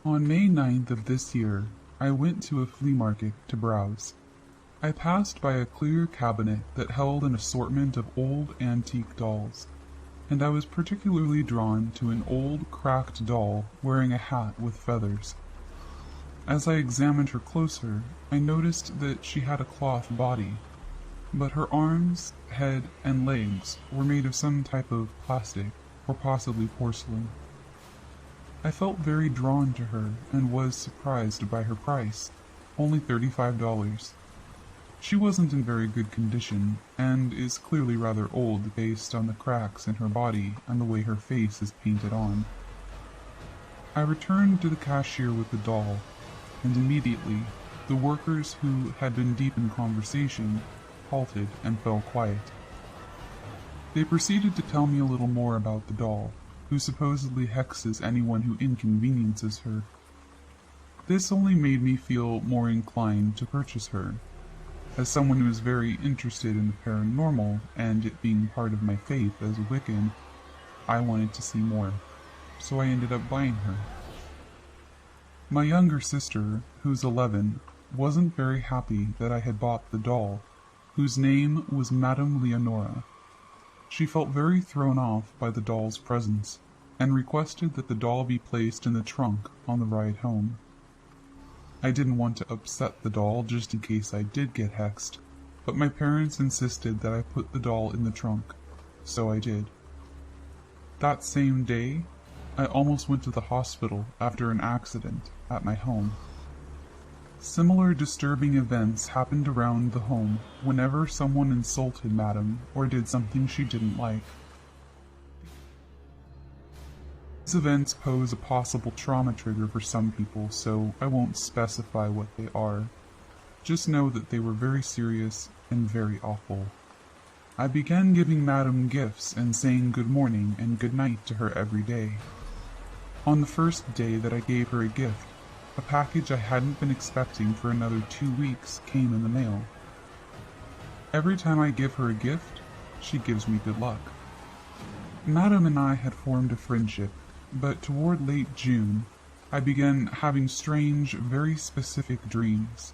On May 9th of this year, I went to a flea market to browse. I passed by a clear cabinet that held an assortment of old antique dolls, and I was particularly drawn to an old cracked doll wearing a hat with feathers. As I examined her closer, I noticed that she had a cloth body, but her arms, head, and legs were made of some type of plastic, or possibly porcelain. I felt very drawn to her and was surprised by her price, only $35. She wasn't in very good condition, and is clearly rather old based on the cracks in her body and the way her face is painted on. I returned to the cashier with the doll, and immediately the workers who had been deep in conversation halted and fell quiet. They proceeded to tell me a little more about the doll, who supposedly hexes anyone who inconveniences her. This only made me feel more inclined to purchase her. As someone who is very interested in the paranormal, and it being part of my faith as a Wiccan, I wanted to see more, so I ended up buying her. My younger sister, who's 11, wasn't very happy that I had bought the doll, whose name was Madame Leonora. She felt very thrown off by the doll's presence, and requested that the doll be placed in the trunk on the ride home. I didn't want to upset the doll just in case I did get hexed, but my parents insisted that I put the doll in the trunk, so I did. That same day, I almost went to the hospital after an accident at my home. Similar disturbing events happened around the home whenever someone insulted Madame or did something she didn't like. These events pose a possible trauma trigger for some people, so I won't specify what they are. Just know that they were very serious and very awful. I began giving Madame gifts and saying good morning and good night to her every day. On the first day that I gave her a gift, a package I hadn't been expecting for another 2 weeks came in the mail. Every time I give her a gift, she gives me good luck. Madame and I had formed a friendship, but toward late June, I began having strange, very specific dreams.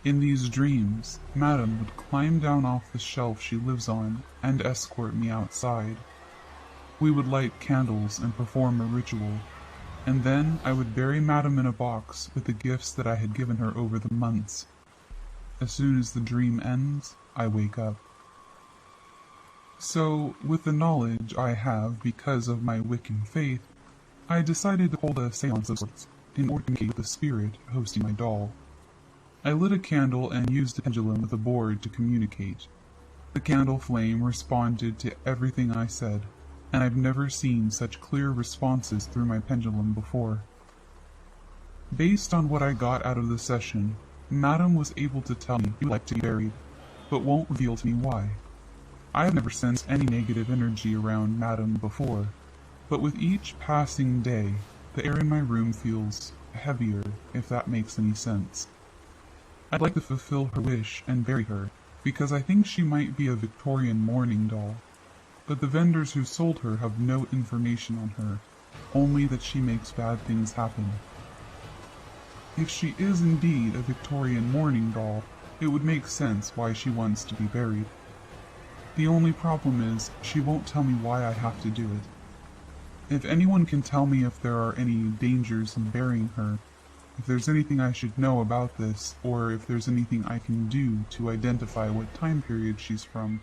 In these dreams, Madame would climb down off the shelf she lives on and escort me outside. We would light candles and perform a ritual, and then I would bury Madame in a box with the gifts that I had given her over the months. As soon as the dream ends, I wake up. So, with the knowledge I have because of my Wiccan faith, I decided to hold a seance of sorts, in order to communicate with the spirit hosting my doll. I lit a candle and used a pendulum with a board to communicate. The candle flame responded to everything I said, and I've never seen such clear responses through my pendulum before. Based on what I got out of the session, Madame was able to tell me she would like to be buried, but won't reveal to me why. I have never sensed any negative energy around Madame before, but with each passing day, the air in my room feels heavier, if that makes any sense. I'd like to fulfill her wish and bury her, because I think she might be a Victorian mourning doll, but the vendors who sold her have no information on her, only that she makes bad things happen. If she is indeed a Victorian mourning doll, it would make sense why she wants to be buried. The only problem is, she won't tell me why I have to do it. If anyone can tell me if there are any dangers in burying her, if there's anything I should know about this, or if there's anything I can do to identify what time period she's from,